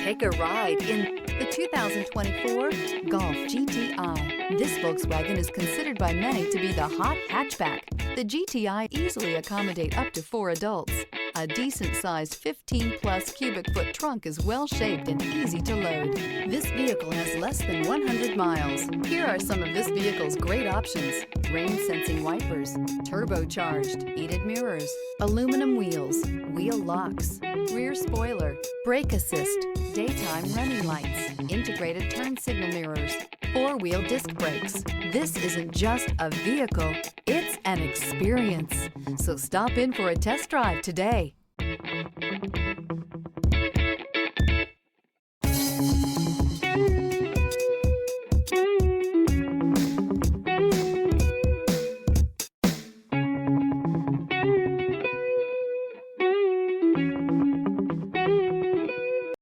Take a ride in the 2024 Golf GTI. This Volkswagen is considered by many to be the hot hatchback. The GTI easily accommodate up to 4 adults. A decent-sized 15-plus cubic foot trunk is well-shaped and easy to load. This vehicle has less than 100 miles. Here are some of this vehicle's great options: rain-sensing wipers, turbocharged, heated mirrors, aluminum wheels, wheel locks, rear spoiler, brake assist, daytime running lights, integrated turn signal mirrors, 4-wheel disc brakes. This isn't just a vehicle, it's an experience. So stop in for a test drive today.